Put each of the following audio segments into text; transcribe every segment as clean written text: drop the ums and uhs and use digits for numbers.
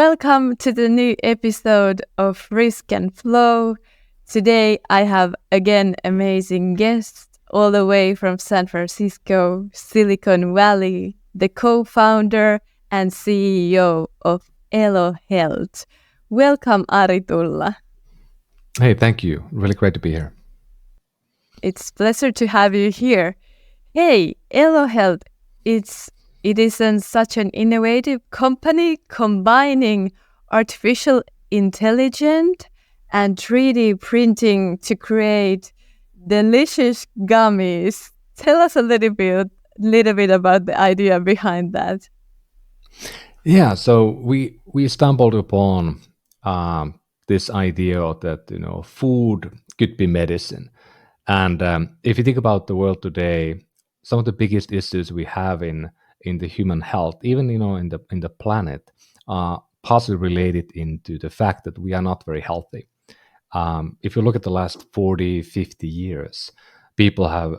Welcome to the new episode of RisknFlow. Today I have again amazing guests all the way from San Francisco, Silicon Valley, the co-founder and CEO of Elo Health. Welcome, Ari Tulla. Hey, thank you. Really great to be here. It's a pleasure to have you here. Hey, Elo Health, it is such an innovative company combining artificial intelligence and 3D printing to create delicious gummies. Tell us a little bit about the idea behind that. Yeah, so we stumbled upon this idea that food could be medicine, and if you think about the world today, some of the biggest issues we have in the human health, even in the planet, are possibly related into the fact that we are not very healthy. If you look at the last 40, 50 years, people have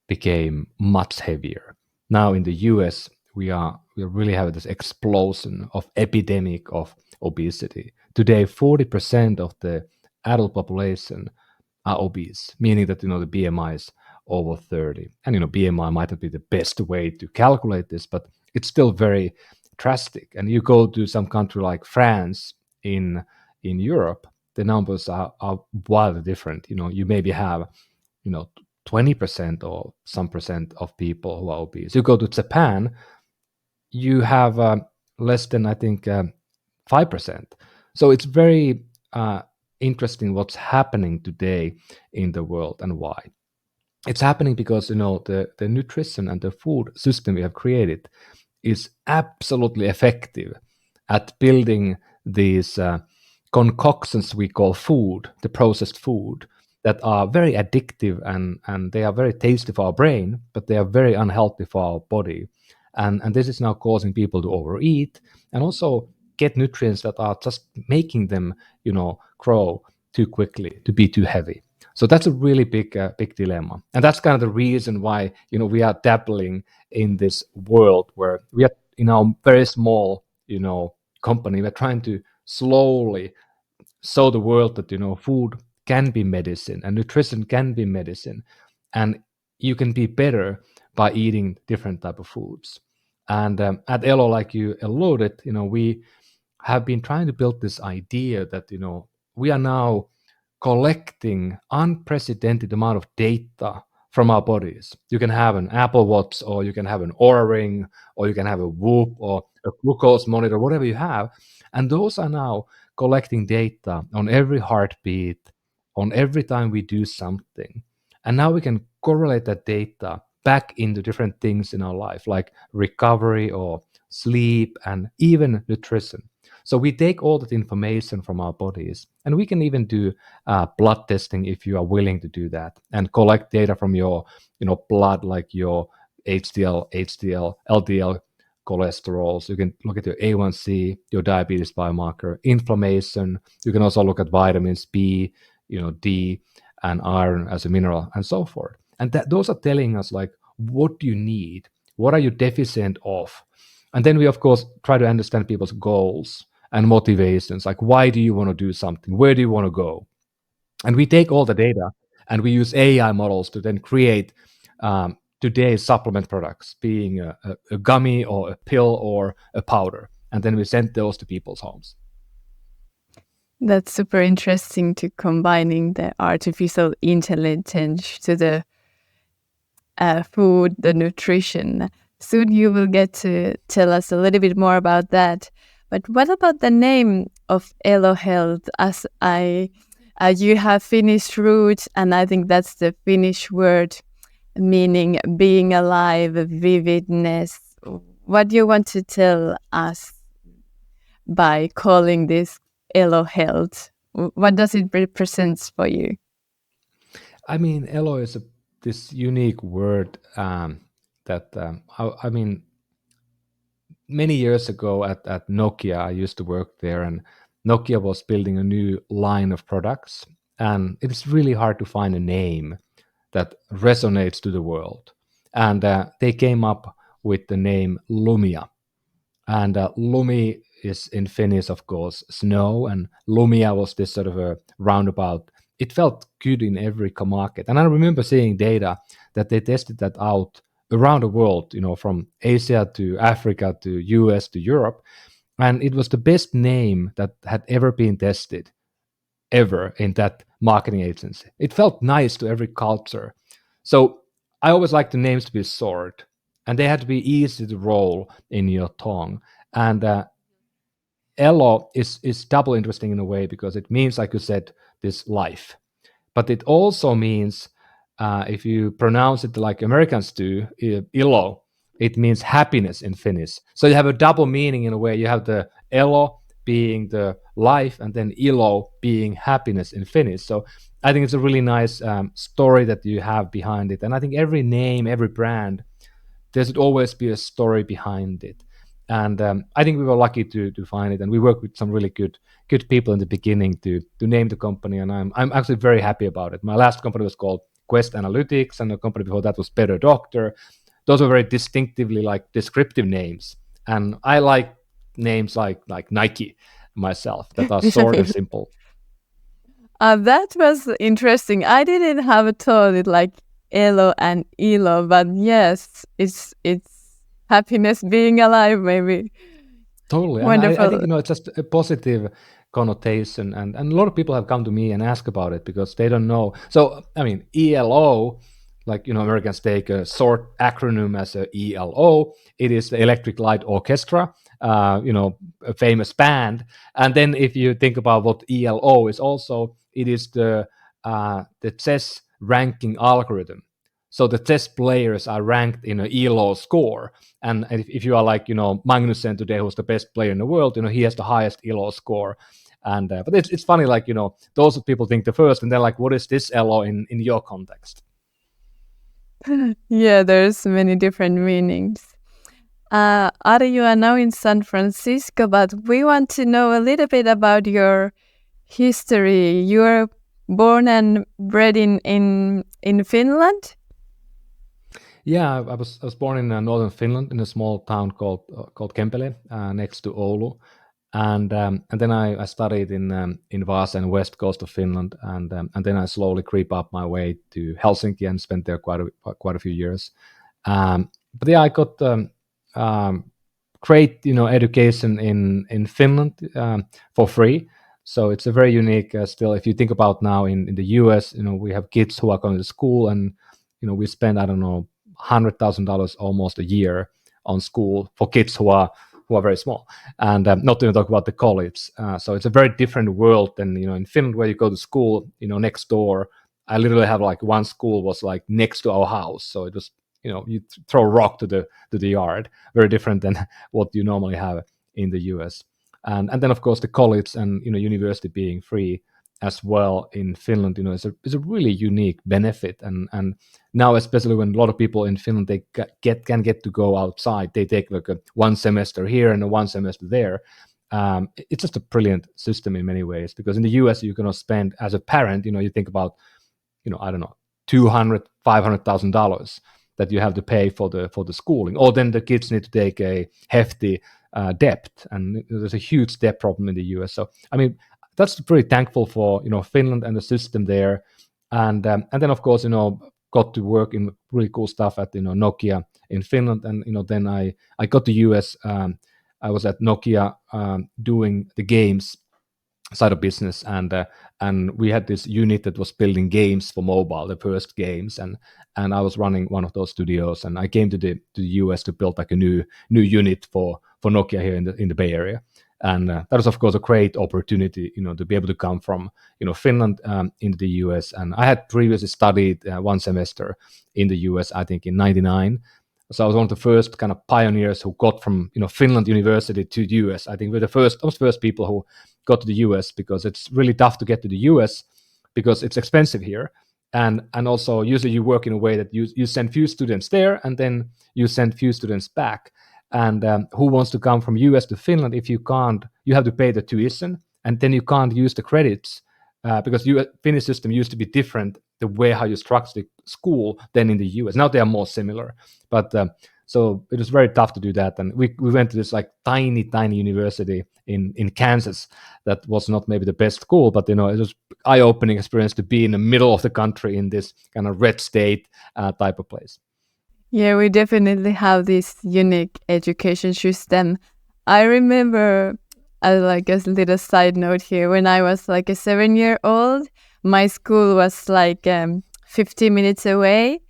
became much heavier. Now in the US, we really have this explosion of epidemic of obesity. Today, 40% of the adult population are obese, meaning that the BMI is over 30. And BMI might not be the best way to calculate this, but it's still very drastic. And you go to some country like France in Europe, the numbers are wildly different. You maybe have, you know, 20% or some percent of people who are obese. You go to Japan, you have less than, I think, 5%. So it's very interesting what's happening today in the world and why. It's happening because the nutrition and the food system we have created is absolutely effective at building these concoctions we call food, the processed food, that are very addictive and they are very tasty for our brain, but they are very unhealthy for our body. And this is now causing people to overeat and also get nutrients that are just making them, grow too quickly, to be too heavy. So that's a really big dilemma, and that's kind of the reason why we are dabbling in this world where we are in our very small company. We're trying to slowly show the world that food can be medicine and nutrition can be medicine, and you can be better by eating different type of foods. And at Elo, like you alluded, we have been trying to build this idea that we are now collecting unprecedented amount of data from our bodies. You can have an Apple Watch, or you can have an Oura Ring, or you can have a Whoop or a glucose monitor, whatever you have, and those are now collecting data on every heartbeat, on every time we do something. And now we can correlate that data back into different things in our life, like recovery or sleep and even nutrition. So we take all that information from our bodies, and we can even do blood testing if you are willing to do that, and collect data from your blood, like your HDL, LDL cholesterol. So you can look at your A1C, your diabetes biomarker, inflammation. You can also look at vitamins B, D, and iron as a mineral, and so forth. And those are telling us, like, what do you need? What are you deficient of? And then we, of course, try to understand people's goals and motivations. Like, why do you want to do something? Where do you want to go? And we take all the data and we use AI models to then create today's supplement products, being a gummy or a pill or a powder. And then we send those to people's homes. That's super interesting, to combining the artificial intelligence to the food, the nutrition. Soon you will get to tell us a little bit more about that. But what about the name of Elo Health? As you have Finnish roots, and I think that's the Finnish word meaning being alive, vividness. What do you want to tell us by calling this Elo Health? What does it represent for you? I mean, Elo is this unique word I mean, many years ago at Nokia, I used to work there, and Nokia was building a new line of products, and it's really hard to find a name that resonates to the world. And they came up with the name Lumia. And Lumi is in Finnish, of course, snow, and lumia was this sort of a roundabout. It felt good in every market. And I remember seeing data that they tested that out around the world, from Asia to Africa to US to Europe. And it was the best name that had ever been tested ever in that marketing agency. It felt nice to every culture. So I always like the names to be short, and they had to be easy to roll in your tongue. And Elo is double interesting in a way because it means, like you said, this life. But it also means, if you pronounce it like Americans do, ilo, it means happiness in Finnish. So you have a double meaning in a way. You have the elo being the life, and then ilo being happiness in Finnish. So I think it's a really nice story that you have behind it. And I think every name, every brand, there should always be a story behind it. And I think we were lucky to find it, and we worked with some really good people in the beginning to name the company, and I'm actually very happy about it. My last company was called Quest Analytics, and the company before that was Better Doctor. Those were very distinctively like descriptive names, and I like names like Nike myself that are short and simple. That was interesting. I didn't have a thought it like Elo and Elo, but yes, it's happiness being alive, maybe. Totally. And I Wonderful. think, it's just a positive connotation. And a lot of people have come to me and ask about it because they don't know. So, I mean, ELO, like, Americans take a short acronym as a ELO. It is the Electric Light Orchestra, a famous band. And then if you think about what ELO is also, it is the chess ranking algorithm. So the chess players are ranked in an ELO score. And if you are like, Magnussen today, who's the best player in the world, he has the highest ELO score. And but it's funny, like, those people think the first, and they're like, what is this ELO in your context? Yeah, there's many different meanings. Ari, you are now in San Francisco, but we want to know a little bit about your history. You were born and bred in Finland? Yeah, I was born in northern Finland in a small town called Kempele, next to Oulu, and then I studied in Vaasa in west coast of Finland, and then I slowly creep up my way to Helsinki and spent there quite a few years. But yeah, I got great education in Finland for free. So it's a very unique still. If you think about now in the US, we have kids who are going to school, and we spend, I don't know, $100,000 almost a year on school for kids who are very small, and not to even talk about the college. So it's a very different world than in Finland, where you go to school next door. I literally have like one school was like next to our house, so it was you throw a rock to the yard. Very different than what you normally have in the US. And then of course the college and university being free as well in Finland, is a really unique benefit. And now, especially when a lot of people in Finland, they can get to go outside, they take like one semester here and one semester there. It's just a brilliant system in many ways, because in the US you cannot spend, as a parent, you think about, I don't know, $200,000-$500,000 that you have to pay for the schooling, or then the kids need to take a hefty debt, and there's a huge debt problem in the US. So I mean, that's pretty thankful for Finland and the system there, and then of course got to work in really cool stuff at Nokia in Finland, and then I got to US. I was at Nokia doing the games side of business, and we had this unit that was building games for mobile, the first games, and I was running one of those studios, and I came to the US to build like a new unit for Nokia here in the Bay Area. And that was of course a great opportunity to be able to come from Finland into the US. And I had previously studied one semester in the US, I think in '99. So I was one of the first kind of pioneers who got from Finland University to the US. I think we're the first people who got to the US, because it's really tough to get to the US because it's expensive here. And also usually you work in a way that you send few students there, and then you send few students back. And who wants to come from US to Finland? If you can't, you have to pay the tuition, and then you can't use the credits, because Finnish system used to be different, the way how you structure the school, than in the US. Now they are more similar, but So it was very tough to do that. And we went to this like tiny university in Kansas that was not maybe the best school, but it was eye-opening experience to be in the middle of the country in this kind of red state type of place. Yeah, we definitely have this unique education system. I remember, like a little side note here, when I was like a 7-year-old, my school was like 50 minutes away.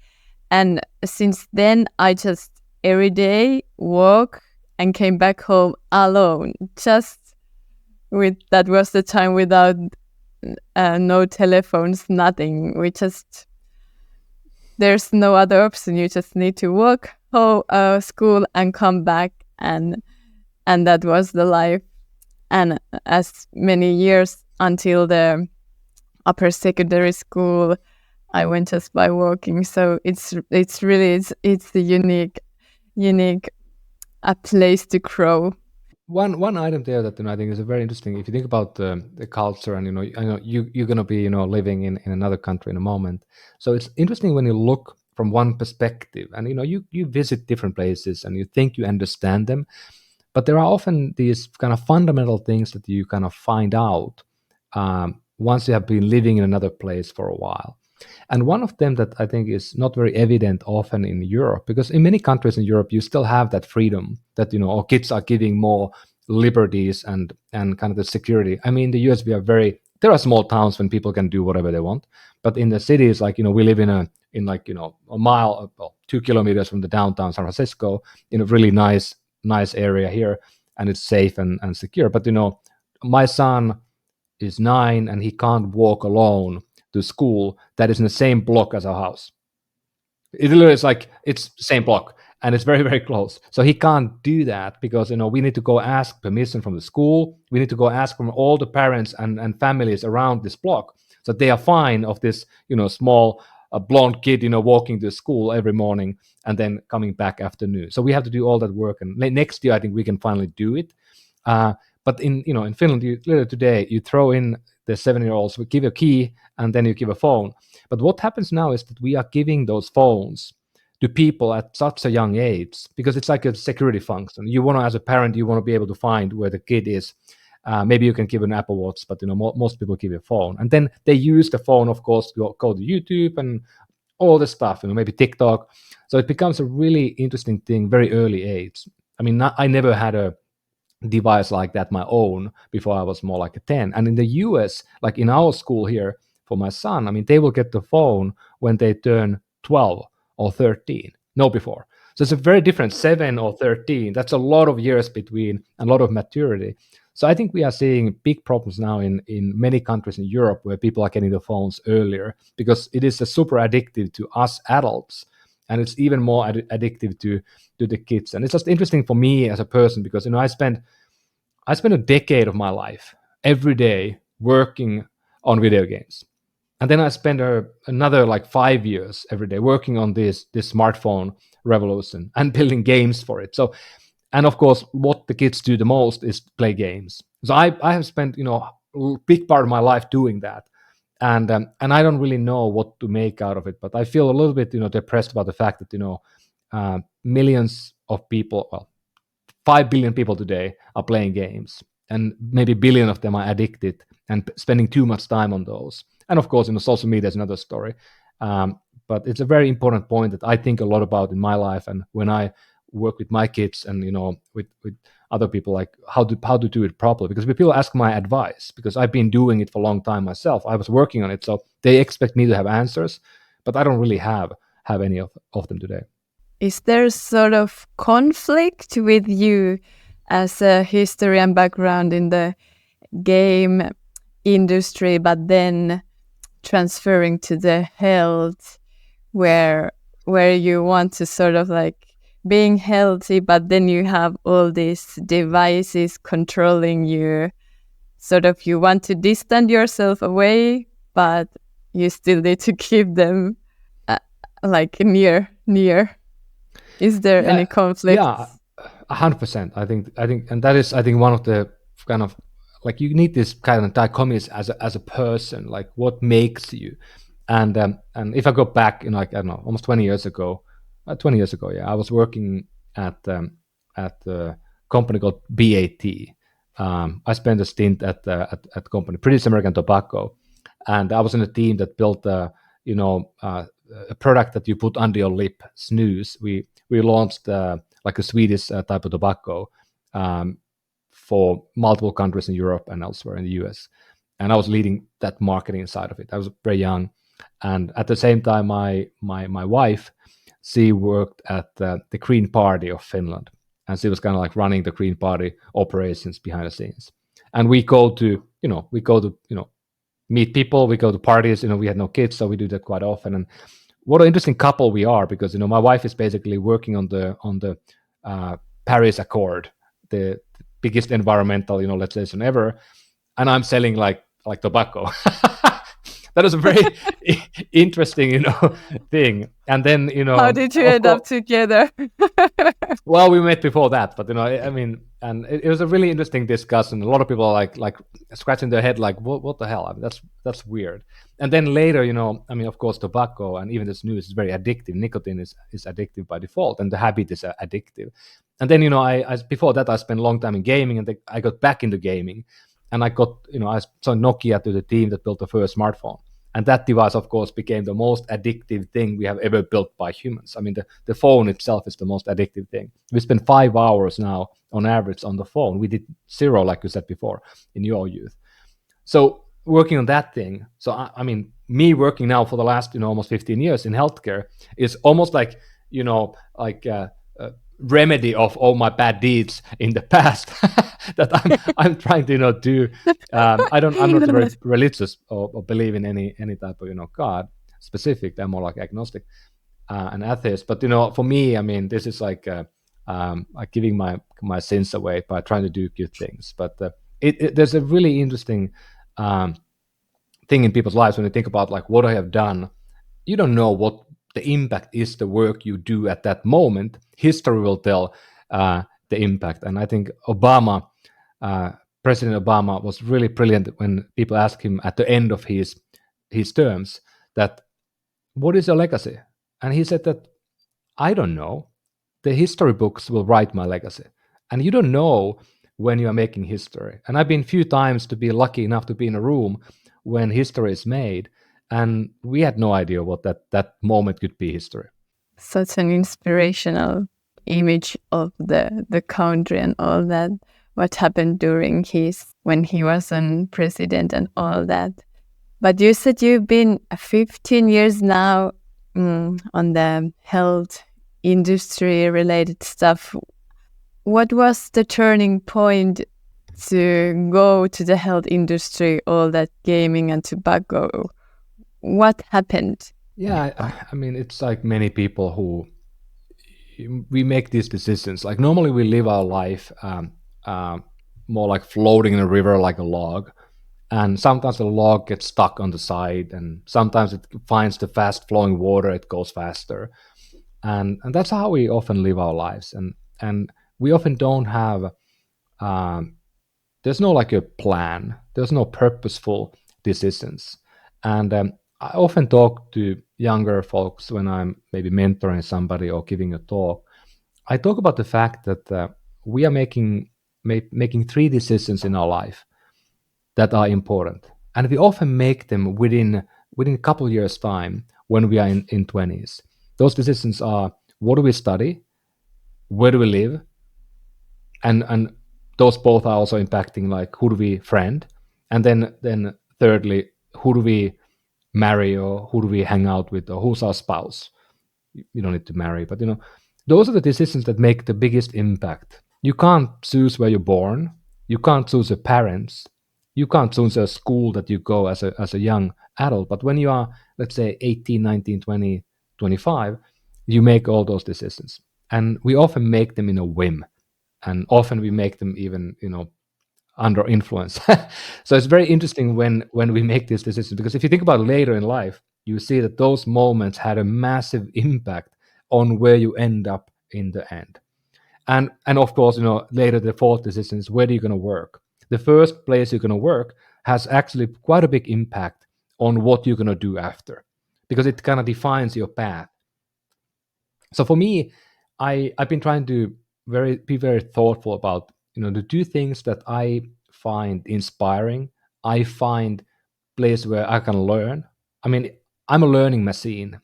And since then, I just every day walk and came back home alone. That was the time without no telephones, nothing. There's no other option. You just need to walk home, school, and come back, and that was the life. And as many years until the upper secondary school, I went just by walking. So it's really it's the unique a place to grow. One item there that I think is very interesting. If you think about the culture, and I know you're gonna be living in another country in a moment, so it's interesting when you look from one perspective, and you visit different places and you think you understand them, but there are often these kind of fundamental things that you kind of find out once you have been living in another place for a while. And one of them that I think is not very evident often in Europe, because in many countries in Europe, you still have that freedom that, our kids are giving more liberties and kind of the security. I mean, in the US, there are small towns when people can do whatever they want. But in the cities, like, we live in like, a mile, well, 2 kilometers from the downtown San Francisco, in a really nice area here, and it's safe and secure. But, my son is 9 and he can't walk alone to school that is in the same block as our house. It literally is like it's the same block and it's very, very close. So he can't do that because we need to go ask permission from the school. We need to go ask from all the parents and families around this block. So they are fine of this, small blonde kid, walking to school every morning and then coming back afternoon. So we have to do all that work. And next year, I think we can finally do it. But in Finland, literally today, you throw in the 7-year-olds, we give a key and then you give a phone. But what happens now is that we are giving those phones to people at such a young age because it's like a security function. You want to, as a parent, you want to be able to find where the kid is. Maybe you can give an Apple Watch, but most people give a phone, and then they use the phone, of course, to go to YouTube and all this stuff. Maybe TikTok. So it becomes a really interesting thing very early age. I mean, I never had a device like that my own before I was more like a 10. And in the US, like in our school here for my son, I mean, they will get the phone when they turn 12 or 13, no before. So it's a very different 7 or 13. That's a lot of years between and a lot of maturity. So I think we are seeing big problems now in many countries in Europe where people are getting the phones earlier because it is a super addictive to us adults. And it's even more addictive to the kids. And it's just interesting for me as a person because I spent a decade of my life every day working on video games, and then I spent another like 5 years every day working on this smartphone revolution and building games for it. So, and of course, what the kids do the most is play games. So I have spent a big part of my life doing that, and I don't really know what to make out of it. But I feel a little bit depressed about the fact that millions of people, well, 5 billion people today are playing games, and maybe a billion of them are addicted and spending too much time on those. And of course, social media is another story. But it's a very important point that I think a lot about in my life, and when I work with my kids and with other people, like how to do it properly. Because people ask my advice because I've been doing it for a long time myself. I was working on it, so they expect me to have answers, but I don't really have any of them today. Is there sort of conflict with you as a history and background in the game industry, but then transferring to the health where you want to sort of like being healthy, but then you have all these devices controlling you, sort of you want to distance yourself away, but you still need to keep them like near. Is there any conflict? Yeah, 100%. I think, and that is, I think, one of the kind of like you need this kind of dichotomies as a person, like what makes you, and if I go back, like I don't know, almost 20 years ago, 20 years ago. Yeah, I was working at a company called BAT. I spent a stint at company British American Tobacco, and I was in a team that built a product that you put under your lip, snooze. We launched like a Swedish type of tobacco um, for multiple countries in Europe and elsewhere in the US. And I was leading that marketing side of it. I was very young, and at the same time, my wife, she worked at the Green Party of Finland, and she was kind of like running the Green Party operations behind the scenes. And we go to meet people, we go to parties. We had no kids, so we do that quite often. And what an interesting couple we are, because my wife is basically working on the Paris Accord, the biggest environmental legislation ever, and I'm selling like tobacco. That was a very interesting thing. And then How did you of end up course, together? well, we met before that, but I mean, and it was a really interesting discussion. A lot of people are like scratching their head, like, what the hell? I mean, that's weird. And then later, I mean, of course, tobacco and even the snus is very addictive. Nicotine is addictive by default, and the habit is addictive. And then I before that I spent a long time in gaming, and I got back into gaming, and I got I saw Nokia to the team that built the first smartphone. And that device, of course, became the most addictive thing we have ever built by humans. I mean, the phone itself is the most addictive thing. We spend 5 hours now on average on the phone. We did 0, like you said before, in your youth. So working on that thing. So I mean, me working now for the last almost 15 years in healthcare is almost like like a remedy of all my bad deeds in the past that I'm trying to do. I'm not very religious or believe in any type of God specific. I'm more like agnostic and atheist. But for me, I mean, this is like giving my sins away by trying to do good things. But there's a really interesting thing in people's lives when they think about like what I have done. You don't know what the impact is, the work you do at that moment. History will tell the impact. And I think President Obama was really brilliant when people asked him at the end of his terms that, what is your legacy? And he said that, I don't know. The history books will write my legacy. And you don't know when you are making history. And I've been few times to be lucky enough to be in a room when history is made, and we had no idea what that moment could be history. Such an inspirational image of the country and all that, what happened during when he was on president and all that. But you said you've been 15 years now on the health industry related stuff. What was the turning point to go to the health industry, all that gaming and tobacco? What happened? Yeah, I mean, it's like many people who we make these decisions. Like normally we live our life more like floating in a river like a log. And sometimes the log gets stuck on the side, and sometimes it finds the fast flowing water, it goes faster. And that's how we often live our lives. And we often don't have there's no like a plan, there's no purposeful decisions. And I often talk to younger folks when I'm maybe mentoring somebody or giving a talk. I talk about the fact that we are making 3 decisions in our life that are important, and we often make them within a couple of years time when we are in 20s. Those decisions are, what do we study, where do we live, and those both are also impacting like who do we friend, and then thirdly, who do we marry, or who do we hang out with, or who's our spouse. You don't need to marry, but those are the decisions that make the biggest impact. You can't choose where you're born, you can't choose your parents, you can't choose a school that you go as a young adult. But when you are, let's say, 18, 19, 20, 25, you make all those decisions, and we often make them in a whim, and often we make them even under influence. So it's very interesting when we make these decisions, because if you think about it later in life, you see that those moments had a massive impact on where you end up in the end. And of course, later the fourth decision is, where are you going to work? The first place you're going to work has actually quite a big impact on what you're going to do after, because it kind of defines your path. So for me, I've been trying to be very thoughtful about, the two things that I find inspiring. I find place where I can learn. I mean, I'm a learning machine.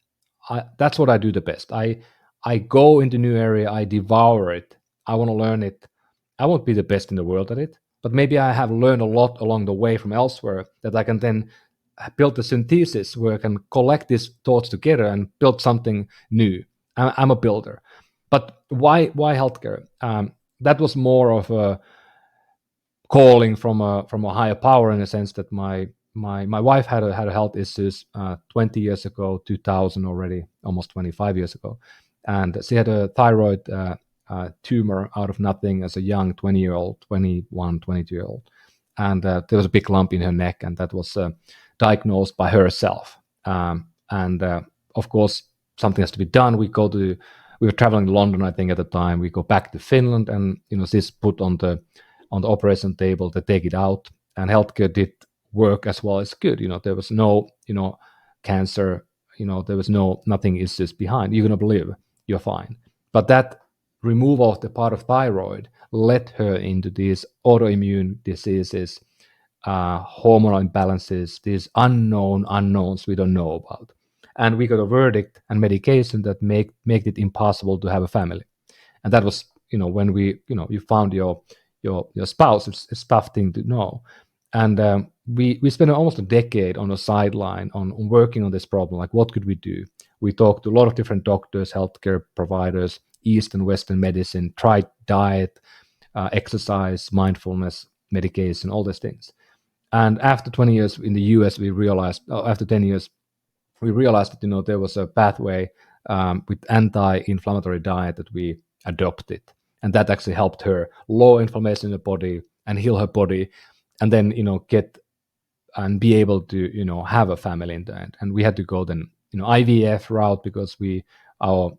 That's what I do the best. I go into new area, I devour it. I want to learn it. I won't be the best in the world at it, but maybe I have learned a lot along the way from elsewhere that I can then build the synthesis where I can collect these thoughts together and build something new. I'm a builder. But why healthcare? That was more of a calling from a higher power, in a sense that my wife had a health issues 20 years ago, 2000 already, almost 25 years ago, and she had a thyroid tumor out of nothing as a young 20-year-old, 21, 22-year-old, and there was a big lump in her neck, and that was diagnosed by herself. And of course, something has to be done. We were traveling to London, I think, at the time. We go back to Finland, and she's put on the operation table to take it out. And healthcare did work as well as good. There was no, cancer. There was nothing issues behind. You're gonna believe you're fine. But that removal of the part of thyroid led her into these autoimmune diseases, hormonal imbalances, these unknowns we don't know about. And we got a verdict and medication that make it impossible to have a family. And that was, when you found your spouse. It's a tough thing to know. And we spent almost a decade on the sideline on working on this problem. Like, what could we do? We talked to a lot of different doctors, healthcare providers, East and Western medicine, tried diet, exercise, mindfulness, medication, all these things. And after 20 years in the US, we realized, after 10 years, we realized that there was a pathway with anti-inflammatory diet that we adopted, and that actually helped her lower inflammation in the body and heal her body, and then get and be able to have a family in the end. And we had to go then IVF route because our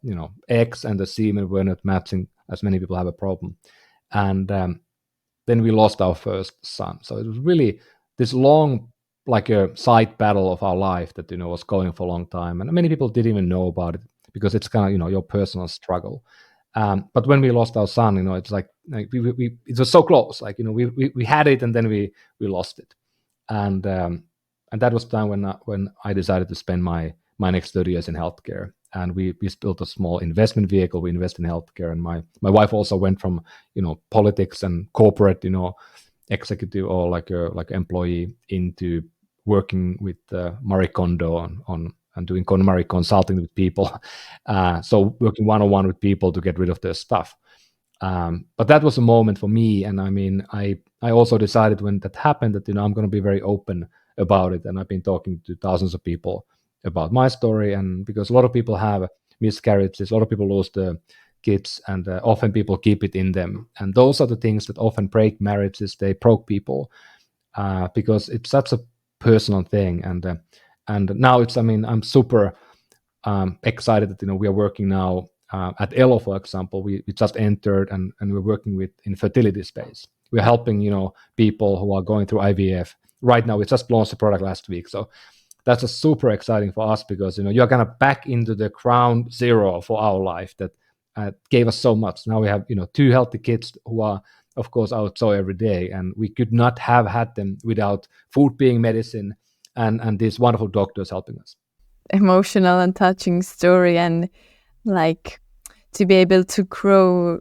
eggs and the semen were not matching, as many people have a problem, and then we lost our first son. So it was really this long, like a side battle of our life that was going for a long time, and many people didn't even know about it because it's kind of your personal struggle. But when we lost our son, it's like it was so close. Like we had it and then we lost it, and that was the time when I decided to spend my next 30 years in healthcare. And we built a small investment vehicle. We invest in healthcare, and my wife also went from politics and corporate executive or like employee into working with Marie Kondo on and doing KonMari consulting with people. So working one-on-one with people to get rid of their stuff. But that was a moment for me, and I mean, I also decided when that happened that I'm going to be very open about it, and I've been talking to thousands of people about my story, and because a lot of people have miscarriages, a lot of people lose their kids, and often people keep it in them, and those are the things that often break marriages. They broke people because it's such a personal thing, and now it's. I mean, I'm super excited that we are working now at Elo, for example. We just entered and we're working with infertility space. We're helping people who are going through IVF right now. We just launched the product last week, so that's a super exciting for us because you're kind of back into the ground zero for our life that gave us so much. Now we have two healthy kids who are of course outside every day, and we could not have had them without food being medicine and these wonderful doctors helping us. Emotional and touching story, and like to be able to grow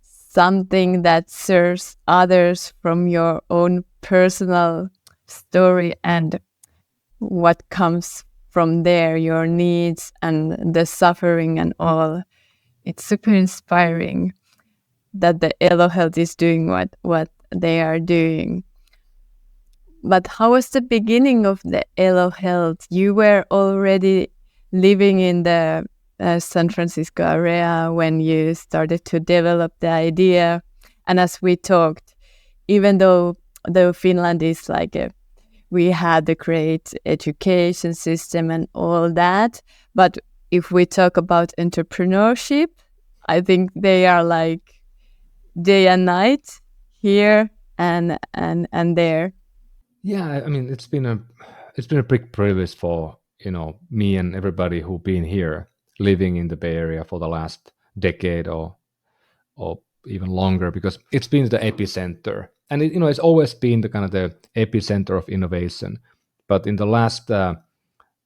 something that serves others from your own personal story and what comes from there, your needs and the suffering and all. It's super inspiring that the Elo Health is doing what they are doing. But how was the beginning of the Elo Health? You were already living in the San Francisco area when you started to develop the idea. And as we talked, even though Finland is we had the great education system and all that, but if we talk about entrepreneurship, I think they are like day and night here and there. Yeah, I mean, it's been a big privilege for me and everybody who've been here. living in the Bay Area for the last decade or even longer, because it's been the epicenter, and it's always been the kind of the epicenter of innovation. But in the last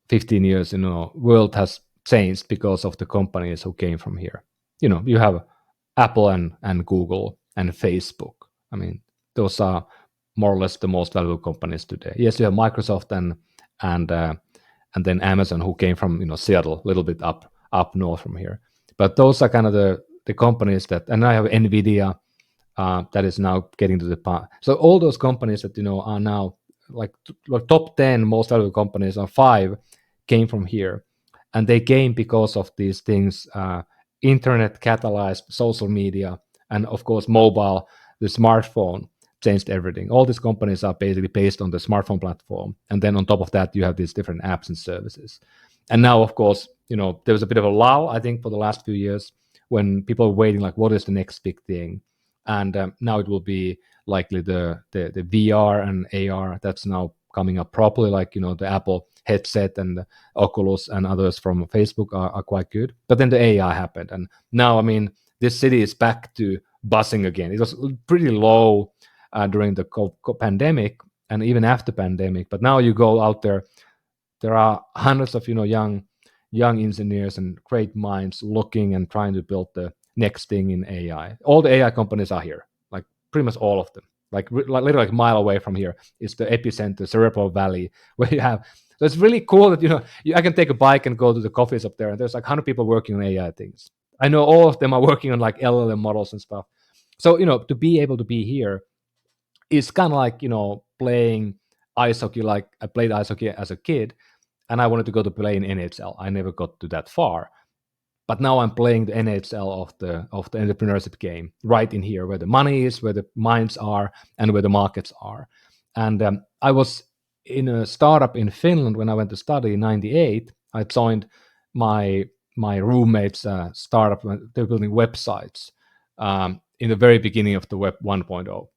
15 years, world has changed because of the companies who came from here. You have Apple and Google and Facebook. I mean, those are more or less the most valuable companies today. Yes, you have Microsoft and then Amazon, who came from Seattle, a little bit up north from here. But those are kind of the companies that, and I have Nvidia that is now getting to the part. So all those companies that are now like top 10 most valuable companies, or 5 came from here, and they came because of these things: internet catalyzed, social media, and of course mobile. The smartphone changed everything. All these companies are basically based on the smartphone platform, and then on top of that you have these different apps and services. And now, of course, there was a bit of a lull, I think, for the last few years, when people are waiting, like, what is the next big thing? And now it will be likely the VR and AR that's now coming up properly, like the Apple headset and the Oculus and others from Facebook are quite good. But then the AI happened, and now, I mean, this city is back to buzzing again. It was pretty low during the pandemic and even after pandemic, but now you go out there are hundreds of young engineers and great minds looking and trying to build the next thing in AI. All the AI companies are here, like pretty much all of them. Like literally like a mile away from here is the epicenter, Cerebral Valley, where you have. So it's really cool that I can take a bike and go to the coffees up there, and there's like 100 people working on AI things. I know all of them are working on like LLM models and stuff. So to be able to be here is kind of like playing ice hockey. Like I played ice hockey as a kid, and I wanted to go to play in NHL. I never got to that far, but now I'm playing the NHL of the entrepreneurship game right in here, where the money is, where the minds are, and where the markets are. And I was in a startup in Finland when I went to study in '98. I joined my roommate's startup. They were building websites in the very beginning of the Web 1.0.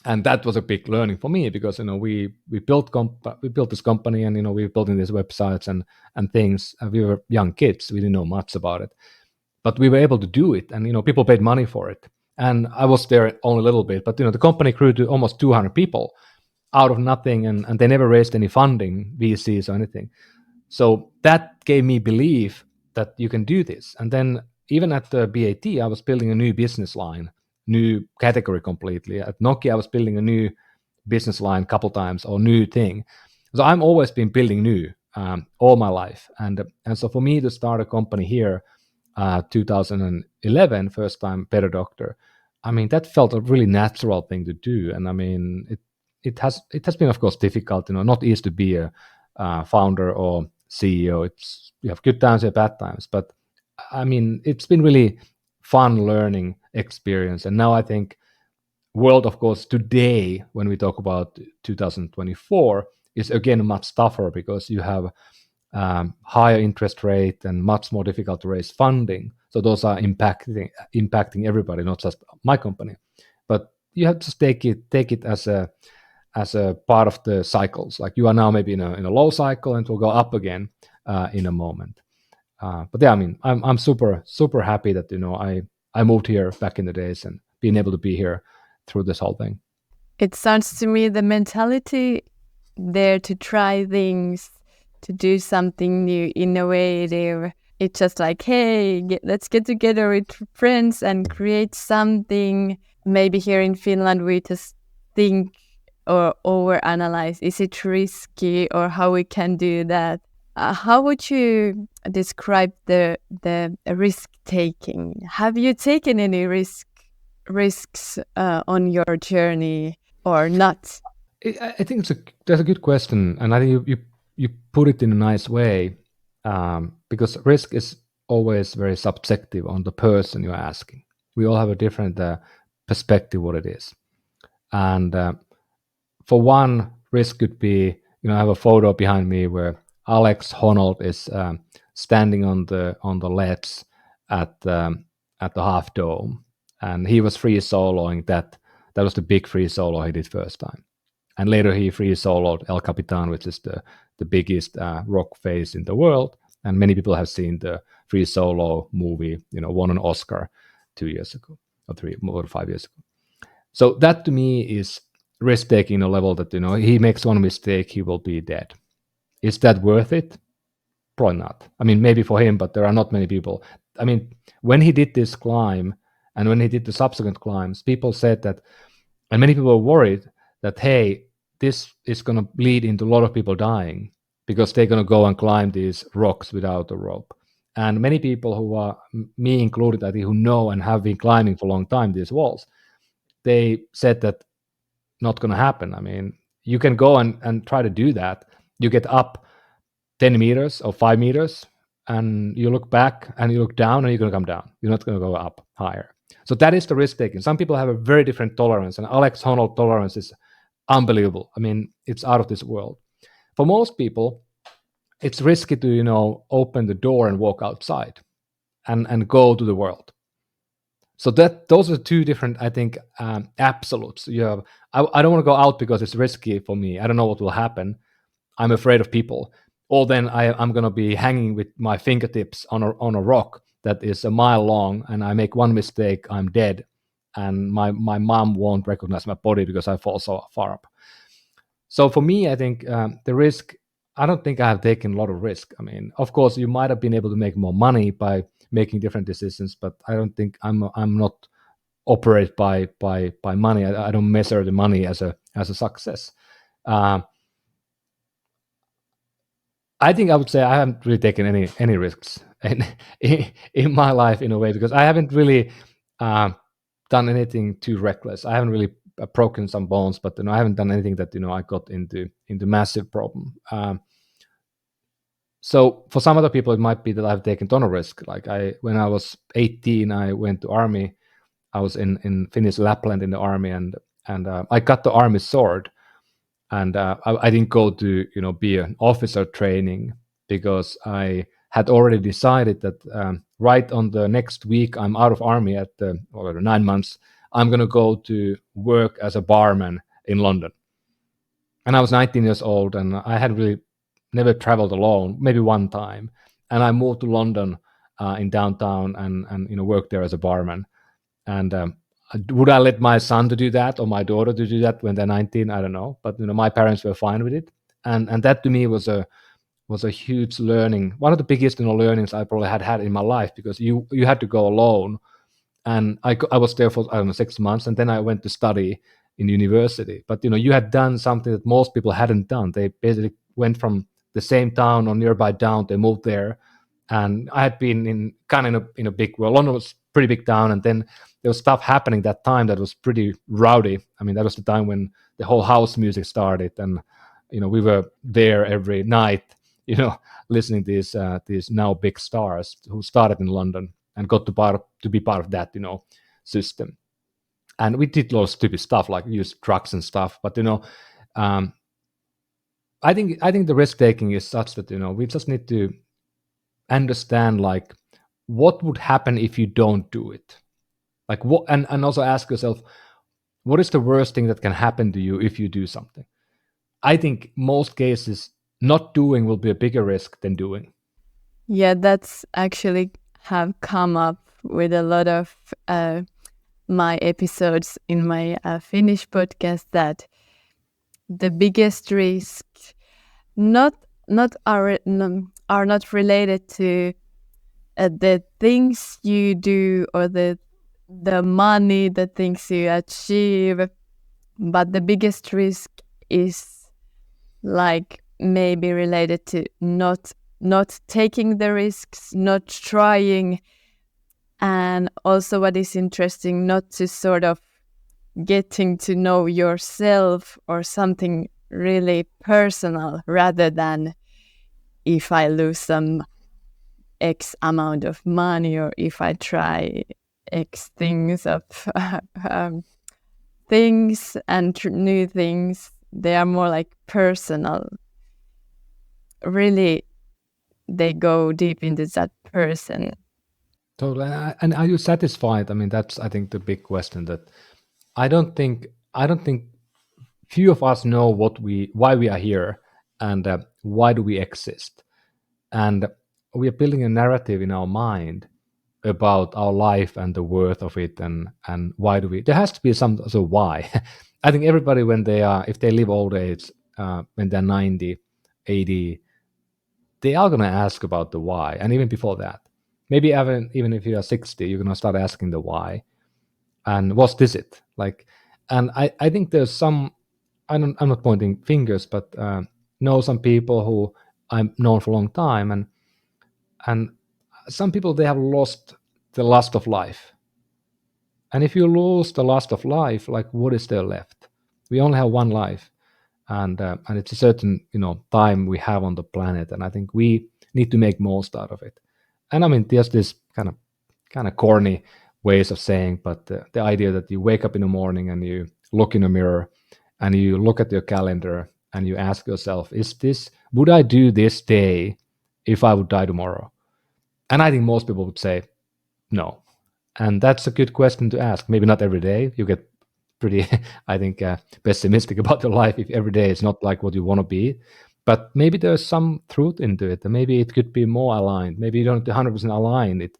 And that was a big learning for me, because we built this company, and we were building these websites and things. We were young kids, we didn't know much about it, but we were able to do it, and people paid money for it. And I was there only a little bit, but the company grew to almost 200 people out of nothing, and they never raised any funding, VCs or anything. So that gave me belief that you can do this. And then even at the BAT, I was building a new business line, new category completely. At Nokia, I was building a new business line a couple times, or new thing. So I'm always been building new all my life. And so for me to start a company here, 2011, first time Better Doctor, I mean, that felt a really natural thing to do. And I mean, it has been, of course, difficult, not easy to be a founder or CEO. You have good times and bad times, but I mean, it's been really fun learning experience. And now I think world, of course, today, when we talk about 2024, is again much tougher, because you have higher interest rate and much more difficult to raise funding. So those are impacting everybody, not just my company. But you have to take it as a part of the cycles. Like you are now maybe in a low cycle, and it will go up again in a moment. But yeah, I mean, I'm super happy that I moved here back in the days, and being able to be here through this whole thing. It sounds to me the mentality there to try things, to do something new, innovative. It's just like, hey, let's get together with friends and create something. Maybe here in Finland, we just think or overanalyze. Is it risky, or how we can do that? How would you describe the risk taking? Have you taken any risks on your journey or not? I think that's a good question, and I think you put it in a nice way, because risk is always very subjective on the person you're asking. We all have a different perspective what it is, and for one, risk could be, I have a photo behind me where Alex Honnold is standing on the ledge at the Half Dome, and he was free soloing that. That was the big free solo he did first time, and later he free soloed El Capitan, which is the biggest rock face in the world. And many people have seen the Free Solo movie, won an Oscar 2 years ago, or 5 years ago. So that to me is risk taking a level that, he makes one mistake, he will be dead. Is that worth it? Probably not. I mean, maybe for him, but there are not many people. I mean, when he did this climb and when he did the subsequent climbs, people said that, and many people were worried that, hey, this is going to lead into a lot of people dying because they're going to go and climb these rocks without a rope. And many people who are, me included, I think, who know and have been climbing for a long time these walls, they said that not going to happen. I mean, you can go and try to do that. You get up 10 meters or 5 meters, and you look back and you look down, and you're going to come down. You're not going to go up higher. So that is the risk taking. Some people have a very different tolerance, and Alex Honnold tolerance is unbelievable. I mean, it's out of this world. For most people, it's risky to open the door and walk outside and go to the world. So those are two different, I think, absolutes. You have, I don't want to go out because it's risky for me. I don't know what will happen. I'm afraid of people. Or then I'm going to be hanging with my fingertips on a rock that is a mile long, and I make one mistake, I'm dead, and my mom won't recognize my body because I fall so far up. So for me, I think the risk, I don't think I have taken a lot of risk. I mean, of course, you might have been able to make more money by making different decisions, but I don't think I'm not operated by money. I don't measure the money as a success. I think I would say I haven't really taken any risks in my life, in a way, because I haven't really done anything too reckless. I haven't really broken some bones, but I haven't done anything that I got into massive problem. So for some other people, it might be that I've taken a ton of risk. Like when I was 18, I went to army. I was in Finnish Lapland in the army, and I got the army sword. And I didn't go to be an officer training because I had already decided that right on the next week I'm out of army at 9 months, I'm going to go to work as a barman in London. And I was 19 years old, and I had really never traveled alone, maybe one time. And I moved to London in downtown and worked there as a barman. And would I let my son to do that or my daughter to do that when they're 19? I don't know. But my parents were fine with it. And that to me was a huge learning. One of the biggest learnings I probably had in my life, because you had to go alone. And I was there for, I don't know, 6 months, and then I went to study in university. But you had done something that most people hadn't done. They basically went from the same town or nearby town, they moved there. And I had been in a big world. London was a pretty big town, and then there was stuff happening that time that was pretty rowdy. I mean, that was the time when the whole house music started, and we were there every night, listening to these now big stars who started in London and got to be part of that system. And we did a lot of stupid stuff like use drugs and stuff. But um, I think the risk taking is such that we just need to understand, like, what would happen if you don't do it, like what, and also ask yourself, what is the worst thing that can happen to you if you do something. I think most cases not doing will be a bigger risk than doing. Yeah, that's actually have come up with a lot of my episodes in my Finnish podcast, that the biggest risk not are not related to the things you do or the money, the things you achieve, but the biggest risk is like maybe related to not taking the risks, not trying, and also what is interesting, not to sort of getting to know yourself or something really personal, rather than if I lose some X amount of money or if I try X things of things and new things. They are more like personal. Really, they go deep into that person. Totally. And are you satisfied? I mean, that's, I think, the big question that I don't think few of us know why we are here, and why do we exist. And we are building a narrative in our mind about our life and the worth of it, and why do we, there has to be some, so why. I think everybody, when they are, if they live old age, when they're 90, 80, they are going to ask about the why. And even before that, maybe even if you are 60, you're going to start asking the why, and what's this it like. And I think there's some, I'm not pointing fingers, but know some people who I've known for a long time, and some people, they have lost the lust of life. And if you lose the lust of life, like, what is there left? We only have one life, and it's a certain, time we have on the planet, and I think we need to make most out of it. And I mean, there's this kind of corny ways of saying, but the idea that you wake up in the morning and you look in a mirror and you look at your calendar and you ask yourself, is this, would I do this day if I would die tomorrow? And I think most people would say no. And that's a good question to ask. Maybe not every day. You get pretty, I think, pessimistic about your life if every day is not like what you want to be. But maybe there's some truth into it. And maybe it could be more aligned. Maybe you don't have to 100% align it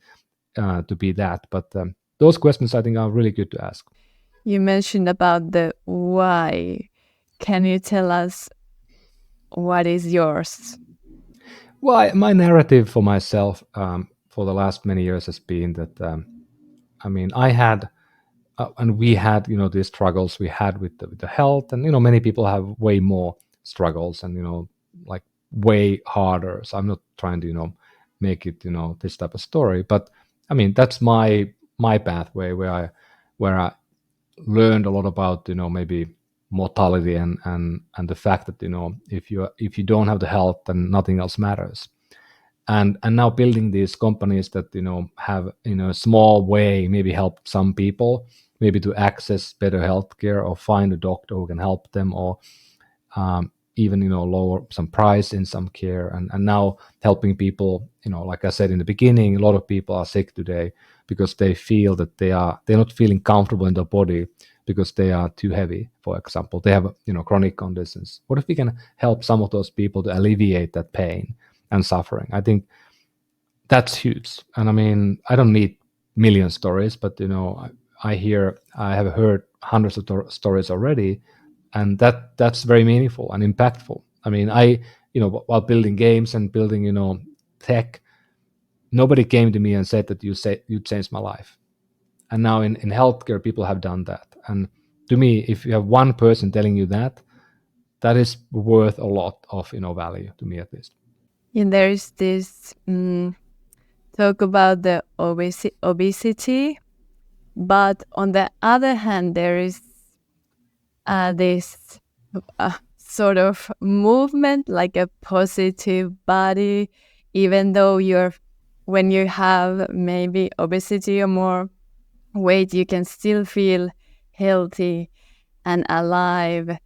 to be that. But those questions, I think, are really good to ask. You mentioned about the why. Can you tell us what is yours? Well, my narrative for myself for the last many years has been that, I mean, I had, and we had, these struggles we had with the health, and many people have way more struggles, and like way harder. So I'm not trying to make it this type of story, but I mean, that's my pathway where I learned a lot about maybe mortality, and the fact that if you don't have the health, then nothing else matters. And now building these companies that have in a small way maybe help some people, maybe to access better healthcare, or find a doctor who can help them, or even lower some price in some care, and now helping people, like I said in the beginning, a lot of people are sick today because they feel that they're not feeling comfortable in their body because they are too heavy, for example. They have chronic conditions. What if we can help some of those people to alleviate that pain and suffering? I think that's huge. And I mean, I don't need million stories, but I have heard hundreds of stories already, and that's very meaningful and impactful. I mean, while building games and building tech, nobody came to me and said that you changed my life. And now in healthcare, people have done that. And to me, if you have one person telling you that, that is worth a lot of value, to me at least. And there is this talk about the obesity, but on the other hand, there is this sort of movement, like a positive body, even though when you have maybe obesity or more weight, you can still feel healthy and alive.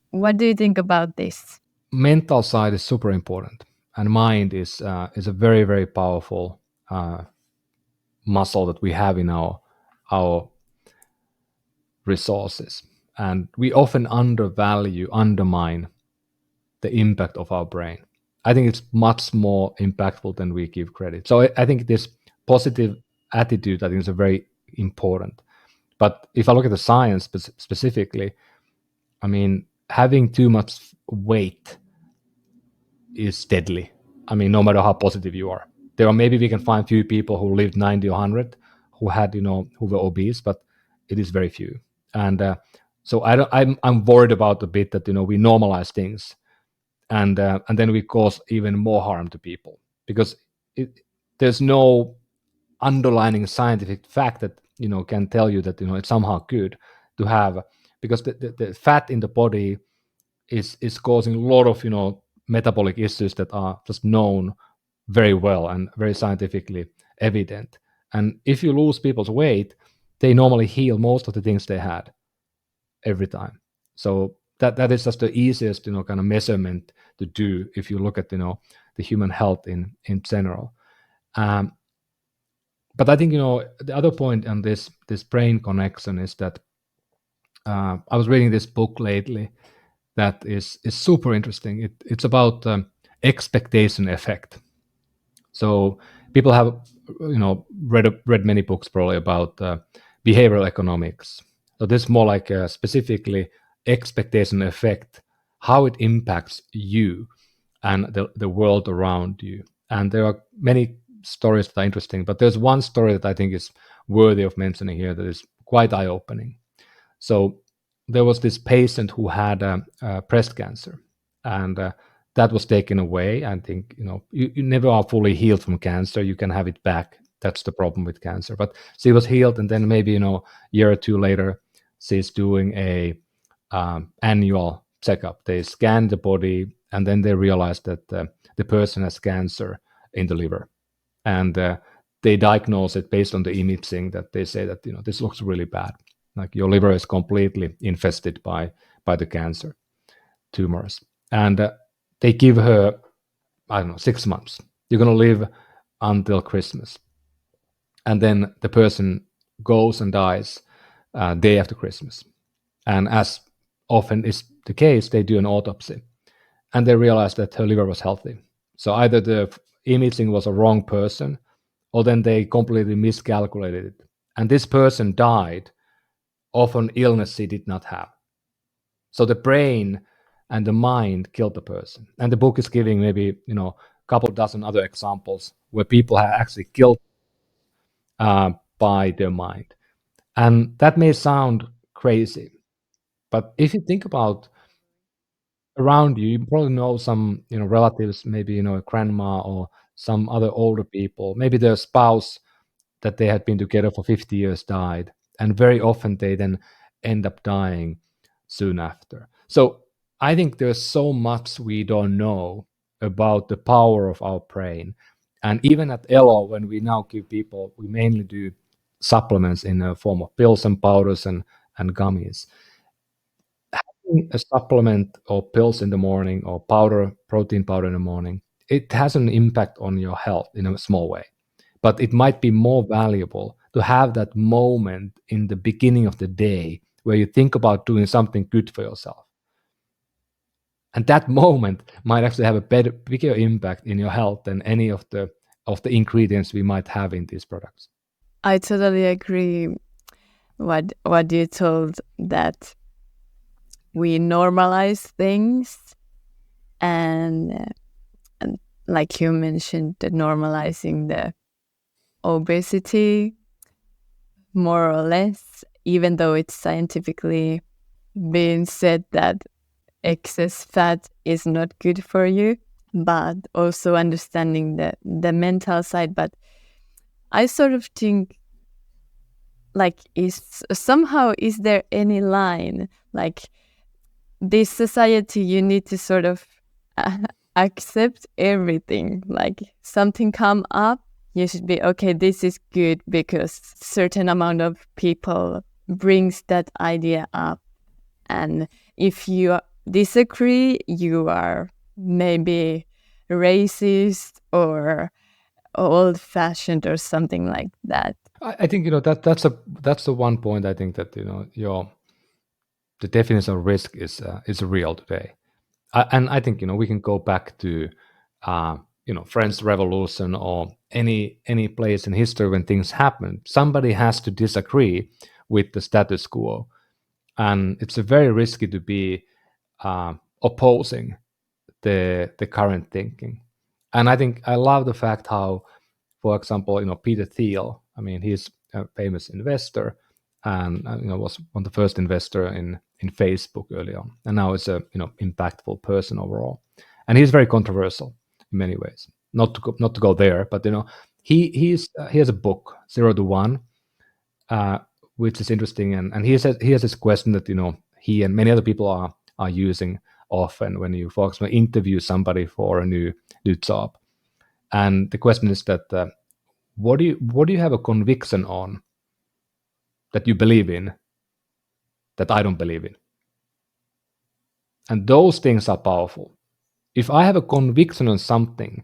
What do you think about this? Mental side is super important, and mind is a very, very powerful muscle that we have in our resources, and we often undermine the impact of our brain. I think it's much more impactful than we give credit. So I think this positive attitude, I think, is a very important. But if I look at the science specifically, I mean, having too much weight is deadly. I mean, no matter how positive you are, there are, maybe we can find few people who lived 90 or 100 who had who were obese, but it is very few. And so I'm worried about a bit that we normalize things, and then we cause even more harm to people, because there's no underlining scientific fact that can tell you that it's somehow good to have, because the fat in the body is causing a lot of metabolic issues that are just known very well and very scientifically evident. And if you lose people's weight, they normally heal most of the things they had every time. So that is just the easiest kind of measurement to do if you look at the human health in general. um, but I think the other point on this brain connection is that I was reading this book lately that is super interesting. It's about expectation effect. So people have, read many books probably about behavioral economics. So this is more like specifically expectation effect, how it impacts you and the world around you. And there are many stories that are interesting, but there's one story that I think is worthy of mentioning here that is quite eye-opening. So there was this patient who had breast cancer, and that was taken away. I think you never are fully healed from cancer. You can have it back. That's the problem with cancer. But she was healed, and then maybe a year or two later, she's doing a annual checkup. They scan the body, and then they realize that the person has cancer in the liver, and they diagnose it based on the imaging. That they say that this looks really bad, like your liver is completely infested by the cancer tumors, and they give her, I don't know, 6 months. You're gonna live until Christmas, and then the person goes and dies day after Christmas. And as often is the case, they do an autopsy, and they realize that her liver was healthy. So either the imaging was a wrong person, or then they completely miscalculated it. And this person died of an illness he did not have. So the brain and the mind killed the person. And the book is giving maybe, a couple dozen other examples where people have actually killed by their mind. And that may sound crazy, but if you think about around you, you probably know some, relatives, maybe, a grandma or some other older people, maybe their spouse that they had been together for 50 years died. And very often they then end up dying soon after. So I think there's so much we don't know about the power of our brain. And even at Elo, when we now give people, we mainly do supplements in the form of pills and powders and gummies. A supplement or pills in the morning or protein powder in the morning, it has an impact on your health in a small way. But it might be more valuable to have that moment in the beginning of the day where you think about doing something good for yourself. And that moment might actually have a bigger impact in your health than any of the ingredients we might have in these products. I totally agree what you told, that we normalize things, and like you mentioned, the normalizing the obesity, more or less, even though it's scientifically been said that excess fat is not good for you, but also understanding the mental side. But I sort of think, like, is there any line, like, this society, you need to sort of accept everything, like something come up, you should be okay, this is good because certain amount of people brings that idea up, and if you disagree, you are maybe racist or old fashioned or something like that. I think that's the one point. I think that your the definition of risk is real today. And I think we can go back to French Revolution or any place in history when things happen. Somebody has to disagree with the status quo, and it's very risky to be opposing the current thinking. And I think I love the fact how, for example, Peter Thiel. I mean, he's a famous investor, and was one of the first investor in Facebook early on, and now is a impactful person overall. And he's very controversial in many ways. Not to go there, but he has a book, 0 to 1, uh, which is interesting, and he has this question that he and many other people are using often when you, for example, interview somebody for a new job. And the question is that what do you have a conviction on that you believe in that I don't believe in? And those things are powerful. If I have a conviction on something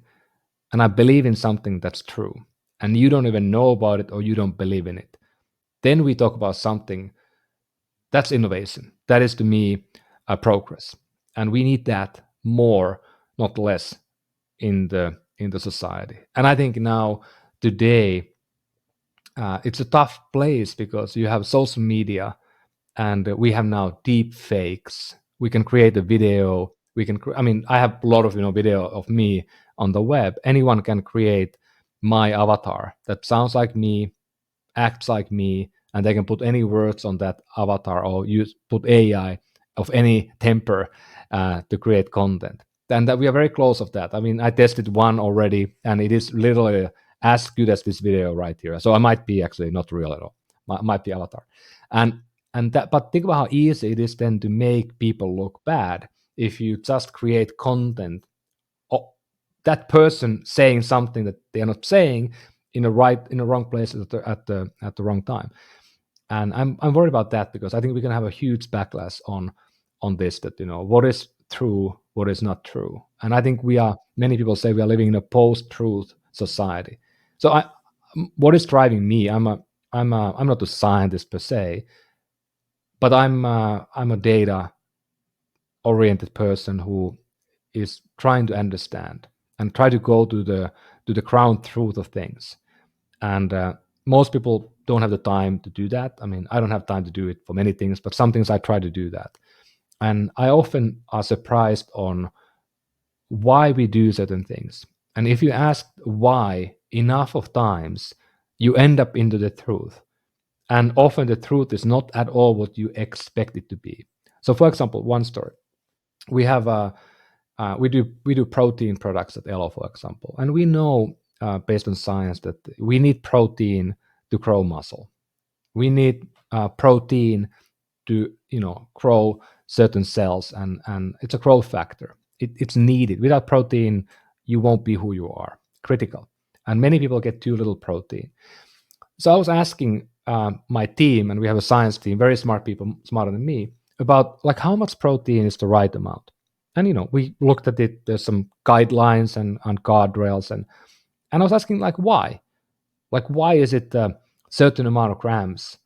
and I believe in something that's true, and you don't even know about it or you don't believe in it, then we talk about something that's innovation. That is, to me, a progress. And we need that more, not less, in the in the society. And I think now today it's a tough place because you have social media, and we have now deep fakes. We can create a video. We can. I mean, I have a lot of video of me on the web. Anyone can create my avatar that sounds like me, acts like me, and they can put any words on that avatar or put AI of any temper to create content. And that we are very close of that. I mean, I tested one already, and it is literally as good as this video right here. So I might be actually not real at all. Might be avatar, and that. But think about how easy it is then to make people look bad if you just create content. That person saying something that they are not saying in the wrong place at the wrong time. And I'm worried about that because I think we're gonna have a huge backlash on this, that what is true, what is not true. And I think many people say we are living in a post-truth society. So what is driving me? I'm not a scientist per se, but I'm a data oriented person who is trying to understand and try to go to the ground truth of things. And most people don't have the time to do that. I mean, I don't have time to do it for many things, but some things I try to do that. And I often are surprised on why we do certain things. And if you ask why enough of times, you end up into the truth. And often the truth is not at all what you expect it to be. So, for example, one story. We have we do protein products at Elo, for example, and we know based on science that we need protein to grow muscle. We need protein to grow certain cells, and it's a growth factor. It's needed. Without protein, you won't be who you are. Critical. And many people get too little protein. So I was asking my team, and we have a science team, very smart people, smarter than me, about like how much protein is the right amount. And we looked at it. There's some guidelines and guardrails, and I was asking like why, why is it a certain amount of grams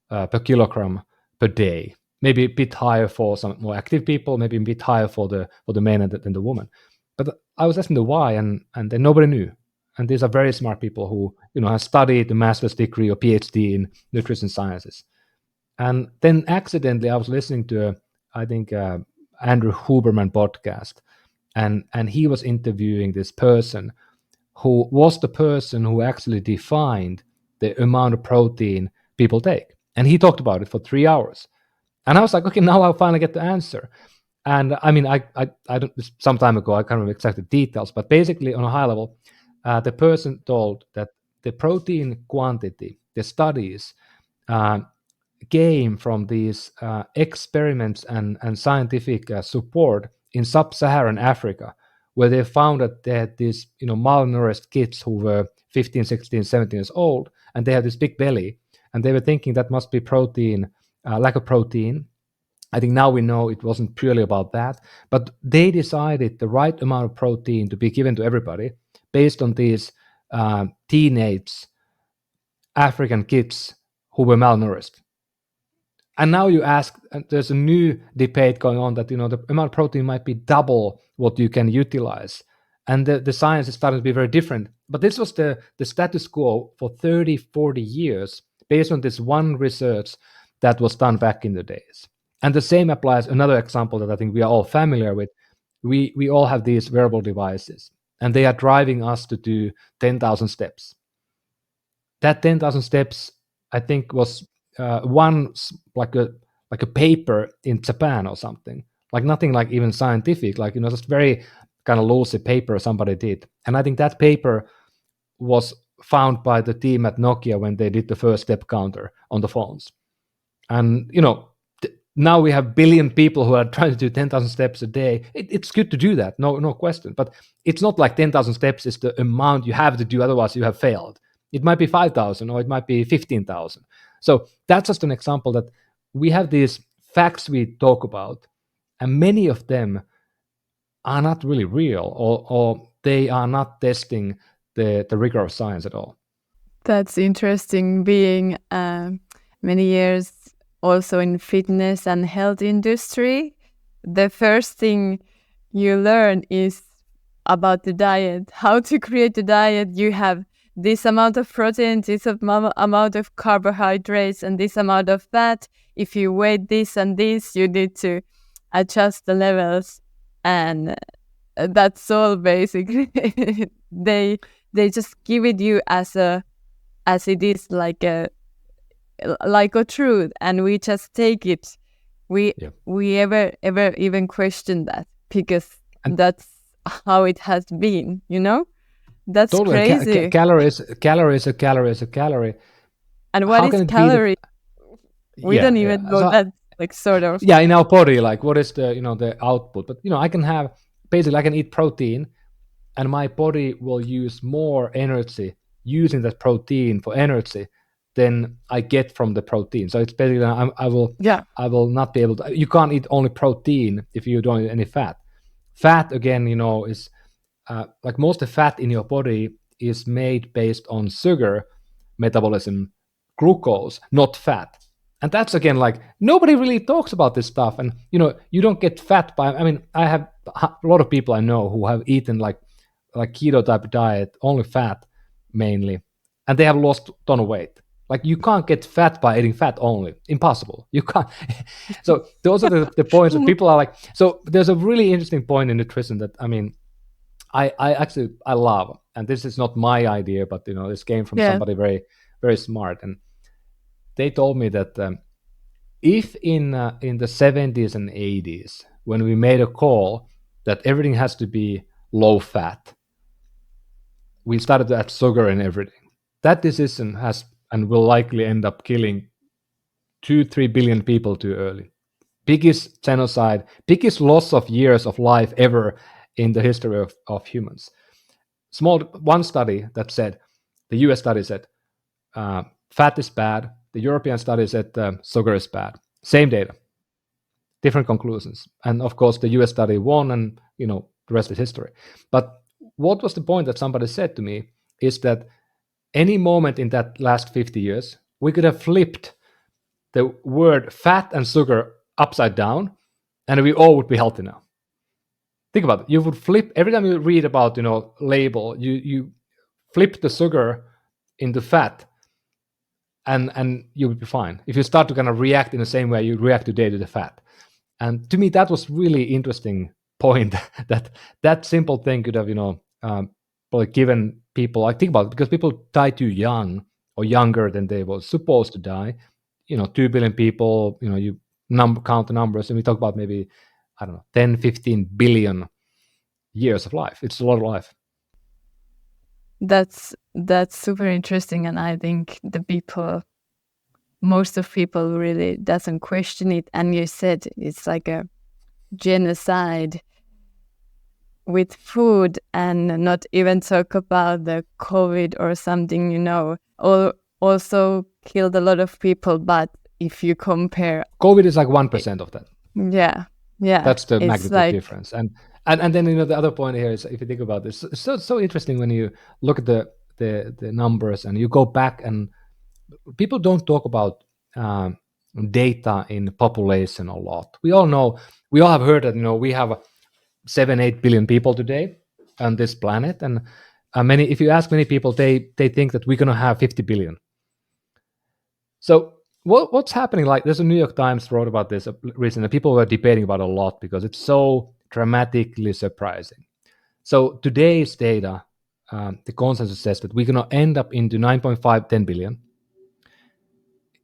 per kilogram per day? Maybe a bit higher for some more active people, maybe a bit higher for the man than the woman. But I was asking the why, and then nobody knew. And these are very smart people who have studied a master's degree or PhD in nutrition sciences. And then accidentally, I was listening to I think Andrew Huberman podcast, and he was interviewing this person who was the person who actually defined the amount of protein people take. And he talked about it for 3 hours. And I was like, okay, now I'll finally get the answer. And I mean, I don't, some time ago, I can't remember exactly the details, but basically on a high level, the person told that the protein quantity, the studies came from these experiments and scientific support in sub-Saharan Africa, where they found that they had these malnourished kids who were 15, 16, 17 years old, and they had this big belly, and they were thinking that must be protein, lack of protein. I think now we know it wasn't purely about that, but they decided the right amount of protein to be given to everybody based on these teenage African kids who were malnourished. And now you ask, there's a new debate going on that the amount of protein might be double what you can utilize, and the science is starting to be very different. But this was the status quo for 30, 40 years based on this one research that was done back in the days. And the same applies. Another example that I think we are all familiar with. We all have these wearable devices, and they are driving us to do 10,000 steps. That 10,000 steps, I think, was one like a paper in Japan or something, like nothing like even scientific, like just very kind of loosey paper somebody did. And I think that paper was found by the team at Nokia when they did the first step counter on the phones. And now we have billion people who are trying to do 10,000 steps a day. It's good to do that, no question. But it's not like 10,000 steps is the amount you have to do, otherwise you have failed. It might be 5,000 or it might be 15,000. So that's just an example that we have these facts we talk about, and many of them are not really real, or they are not testing the rigor of science at all. That's interesting, being many years also in fitness and health industry. The first thing you learn is about the diet, how to create a diet. You have this amount of protein, this amount of carbohydrates, and this amount of fat. If you weigh this and this, you need to adjust the levels, and that's all basically. they just give it you as it is, like a truth, and we just take it. We ever even question that, because that's how it has been, That's totally. crazy. Calorie is a calorie. And what How is can it be calorie? that? We don't even know So that, like, sort of. yeah, in our body, like what is the the output? But I can have basically I can eat protein, and my body will use more energy using that protein for energy than I get from the protein. So it's basically Yeah. I will not be able to. You can't eat only protein if you don't eat any fat. Fat again, is like most of the fat in your body is made based on sugar metabolism, glucose, not fat. And that's again like nobody really talks about this stuff. And you don't get fat by. I mean, I have a lot of people I know who have eaten like keto type diet, only fat mainly, and they have lost a ton of weight. Like you can't get fat by eating fat only. Impossible. You can't. So those are the points that people are like. So there's a really interesting point in nutrition that I actually I love, and this is not my idea, but this came from Yeah. somebody very very smart, and they told me that if in the 70s and 80s when we made a call that everything has to be low fat, we started to add sugar in everything. That decision has and will likely end up killing 2-3 billion people too early. Biggest genocide, biggest loss of years of life ever in the history of humans. One study that said, the US study said, fat is bad. The European study said sugar is bad. Same data, different conclusions. And of course, the US study won, and the rest is history. But what was the point that somebody said to me is that any moment in that last 50 years, we could have flipped the word fat and sugar upside down, and we all would be healthy now. Think about it. You would flip every time you read about label. You flip the sugar into fat, and you would be fine. If you start to kind of react in the same way you react today to the fat, and to me that was really interesting point that simple thing could have probably given people. I think about it because people die too young or younger than they were supposed to die. 2 billion people. You count the numbers, and we talk about maybe I don't know 10-15 billion years of life. It's a lot of life. That's super interesting, and I think most of people really doesn't question it. And you said it's like a genocide with food, and not even talk about the COVID or something, also killed a lot of people. But if you compare, COVID is like 1% of that. yeah, That's the it's magnitude like, difference. And then the other point here is, if you think about this, it's so interesting when you look at the numbers and you go back, and people don't talk about data in population a lot. We all have heard that we have 7-8 billion people today on this planet, and if you ask many people, they think that we're going to have 50 billion. So what's happening? Like, there's a New York Times wrote about this recently. People were debating about it a lot because it's so dramatically surprising. So today's data, the consensus says that we're going to end up into 9.5-10 billion.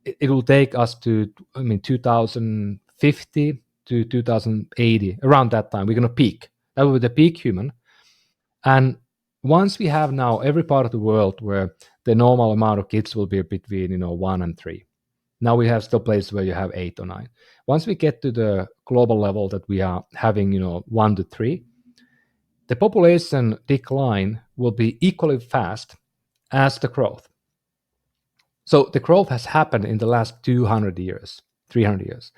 It will take us to 2050 to 2080, around that time. We're going to peak. That will be the peak human. And once we have now every part of the world where the normal amount of kids will be between 1 and 3. Now we have still places where you have 8 or 9. Once we get to the global level that we are having 1 to 3, the population decline will be equally fast as the growth. So the growth has happened in the last 200 years, 300 years.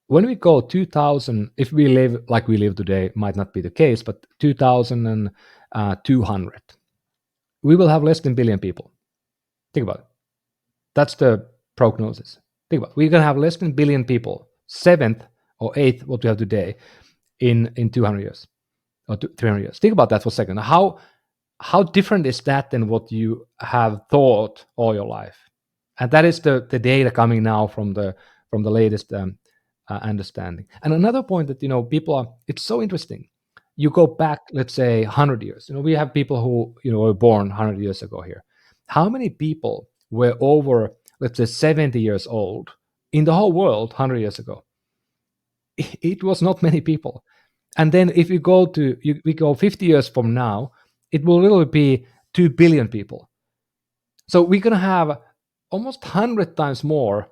When we go 2000, if we live like we live today, might not be the case, but 2200, we will have less than a billion people. Think about it. That's the prognosis. Think about it. We're going to have less than a billion people, seventh or eighth what we have today, in 200 years. or 300 years. Think about that for a second. How different is that than what you have thought all your life? And that is the data coming now from the latest understanding. And another point that people are, it's so interesting. You go back, let's say 100 years. We have people who were born 100 years ago here. How many people were over, let's say, 70 years old in the whole world 100 years ago? It was not many people. And then if we go 50 years from now, it will literally be 2 billion people. So we're going to have almost 100 times more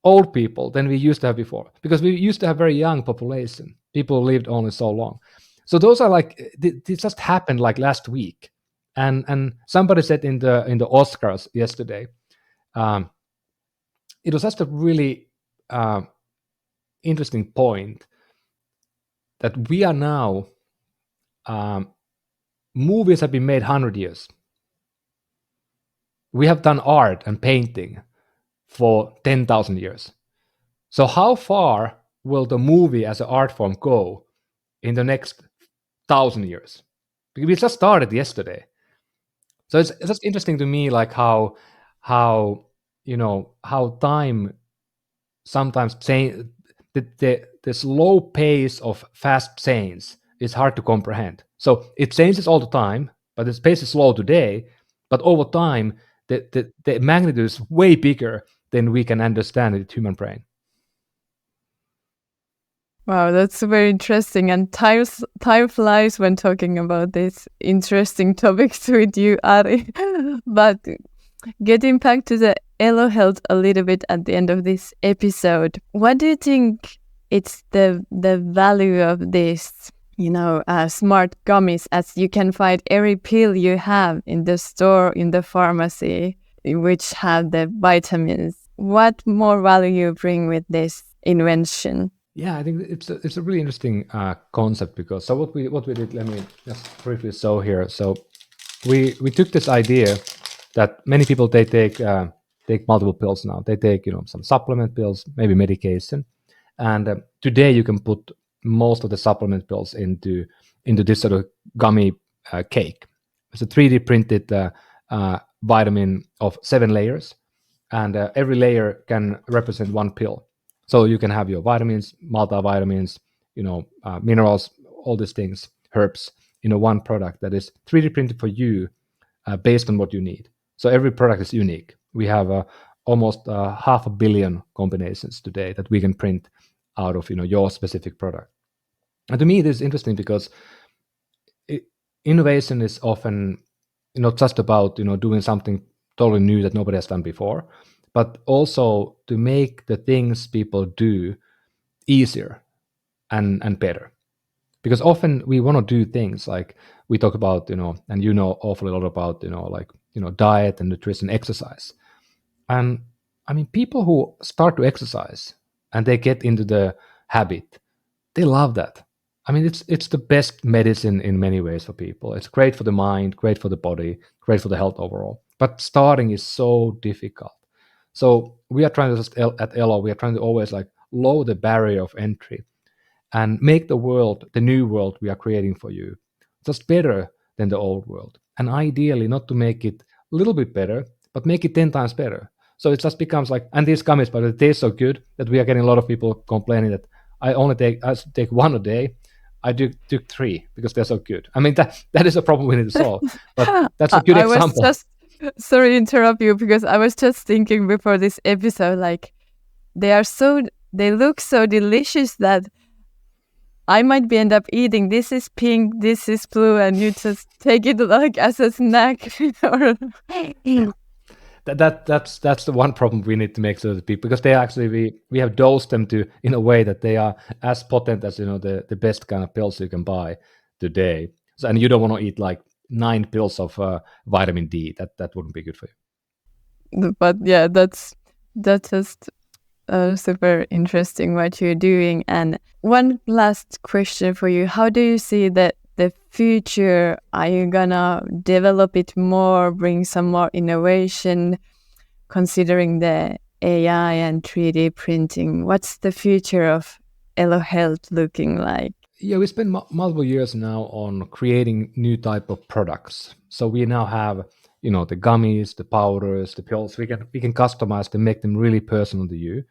old people than we used to have before, because we used to have very young population. People lived only so long. So those are like, it just happened like last week. And somebody said in the Oscars yesterday, it was just a really interesting point that we are now, movies have been made 100 years. We have done art and painting for 10,000 years. So how far will the movie as an art form go in the next 1,000 years? Because we just started yesterday. So it's just interesting to me, like how time sometimes change, the slow pace of fast change is hard to comprehend. So it changes all the time, but the pace is slow today. But over time, the magnitude is way bigger than we can understand with the human brain. Wow, that's very interesting. And time flies when talking about these interesting topics with you, Ari. But getting back to the Elo Health a little bit at the end of this episode, what do you think it's the value of this, smart gummies, as you can find every pill you have in the store, in the pharmacy, which have the vitamins? What more value you bring with this invention? Yeah, I think it's a really interesting concept, because what we did, let me just briefly show here. So we took this idea that many people, they take multiple pills now. They take some supplement pills, maybe medication, and today you can put most of the supplement pills into this sort of gummy cake. It's a 3D printed vitamin of 7 layers, and every layer can represent one pill. So you can have your vitamins, multivitamins, minerals, all these things, herbs, one product that is 3D printed for you based on what you need. So every product is unique. We have almost 500 million combinations today that we can print out of your specific product. And to me, it is interesting because innovation is often not just about doing something totally new that nobody has done before, but also to make the things people do easier and better. Because often we want to do things like we talk about, and awfully a lot about, diet and nutrition, exercise. And I mean, people who start to exercise and they get into the habit, they love that. I mean, it's the best medicine in many ways for people. It's great for the mind, great for the body, great for the health overall. But starting is so difficult. So we are trying to just at Elo, we are trying to always like lower the barrier of entry and make the new world we are creating for you, just better than the old world. And ideally, not to make it a little bit better, but make it 10 times better. So it just becomes like, and these gummies, but it tastes so good that we are getting a lot of people complaining that I take one a day. I took 3 because they're so good. I mean, that is a problem we need to solve. But that's a good example. Sorry to interrupt you, because I was just thinking before this episode, like they look so delicious that I might end up eating. This is pink, this is blue, and you just take it like as a snack. That's the one problem we need to make sure that people, because they actually we have dosed them to in a way that they are as potent as the best kind of pills you can buy today. So, and you don't want to eat like 9 pills of vitamin D. That wouldn't be good for you. But yeah, that's just super interesting what you're doing. And one last question for you: how do you see the future? Are you gonna develop it more, bring some more innovation, considering the AI and 3D printing? What's the future of Elo Health looking like? Yeah, we spent multiple years now on creating new type of products. So we now have, the gummies, the powders, the pills. We can customize them, make them really personal to you.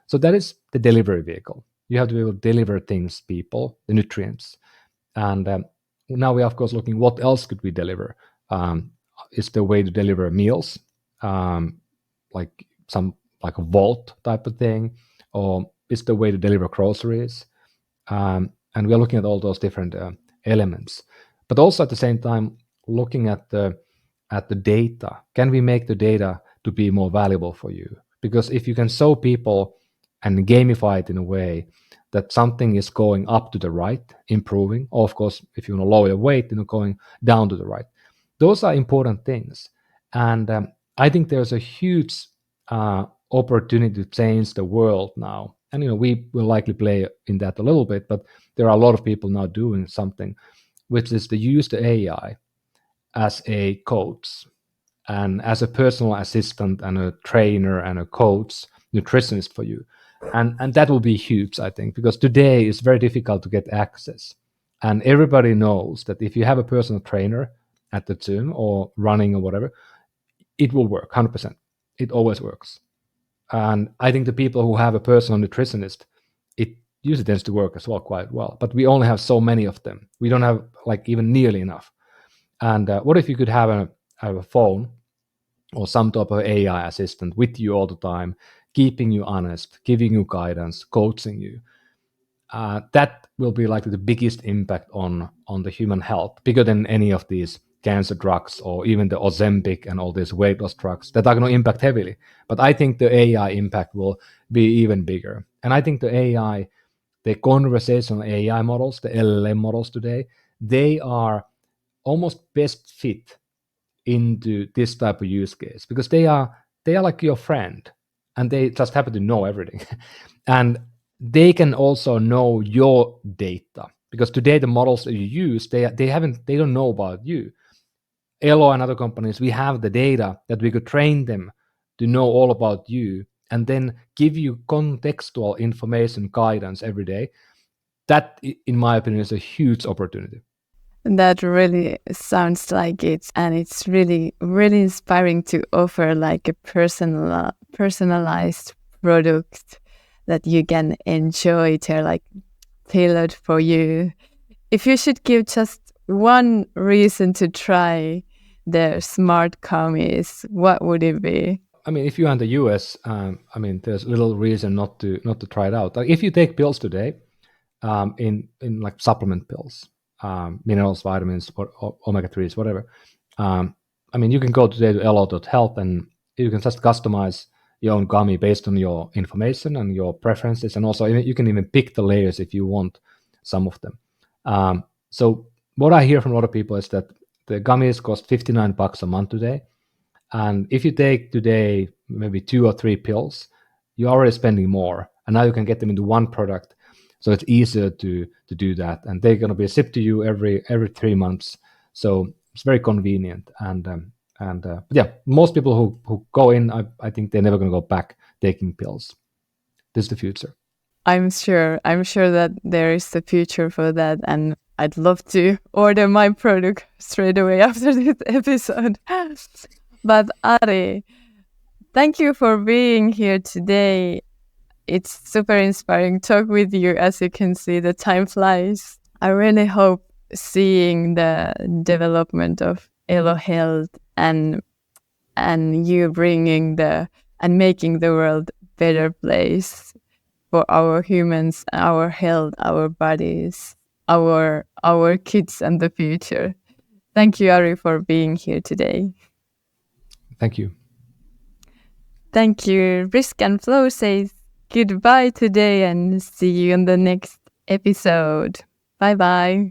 So that is the delivery vehicle. You have to be able to deliver things, people, the nutrients, and now we are of course looking what else could we deliver. Is the way to deliver meals, um, like some like a vault type of thing, or is the way to deliver groceries? And we are looking at all those different elements, but also at the same time looking at the data. Can we make the data to be more valuable for you? Because if you can show people and gamify it in a way that something is going up to the right, improving, or of course, if you want to lower your weight, going down to the right. Those are important things, and I think there's a huge opportunity to change the world now. And we will likely play in that a little bit, but there are a lot of people now doing something, which is to use the AI as a coach and as a personal assistant and a trainer and a coach, nutritionist for you. And that will be huge, I think, because today it's very difficult to get access. And everybody knows that if you have a personal trainer at the gym or running or whatever, it will work 100%. It always works. And I think the people who have a personal nutritionist, it usually tends to work as well quite well. But we only have so many of them. We don't have like even nearly enough. And what if you could have a phone or some type of AI assistant with you all the time, keeping you honest, giving you guidance, coaching you? That will be like the biggest impact on the human health, bigger than any of these cancer drugs or even the Ozempic and all these weight loss drugs that are going to impact heavily. But I think the AI impact will be even bigger. And I think the AI, the conversational AI models, the LLM models today, they are almost best fit into this type of use case because they are like your friend and they just happen to know everything. And they can also know your data because today the models that you use, they don't know about you. Elo and other companies, we have the data that we could train them to know all about you and then give you contextual information guidance every day. That, in my opinion, is a huge opportunity. That really sounds like it, and it's really, really inspiring to offer like a personalized product that you can enjoy. They're like tailored for you. If you should give just one reason to try the smart gummies, what would it be? I mean, if you're in the US, I mean, there's little reason not to try it out. Like if you take pills today, in like supplement pills, minerals, vitamins, or omega threes, whatever. I mean, you can go today to Elo.health and you can just customize your own gummy based on your information and your preferences, and also you can even pick the layers if you want some of them. So what I hear from a lot of people is that the gummies cost $59 a month today, and if you take today maybe 2 or 3 pills, you're already spending more. And now you can get them into one product. So it's easier to do that. And they're going to be shipped to you every 3 months. So it's very convenient. And yeah, most people who go in, I think they're never going to go back taking pills. This is the future. I'm sure that there is a future for that, and I'd love to order my product straight away after this episode. But Ari, thank you for being here today. It's super inspiring talk with you. As you can see, the time flies. I really hope seeing the development of Elo Health and you bringing the and making the world better place for our humans, our health, our bodies, our kids and the future. Thank you, Ari, for being here today. Thank you. Thank you. RisknFlow says goodbye today and see you in the next episode. Bye bye.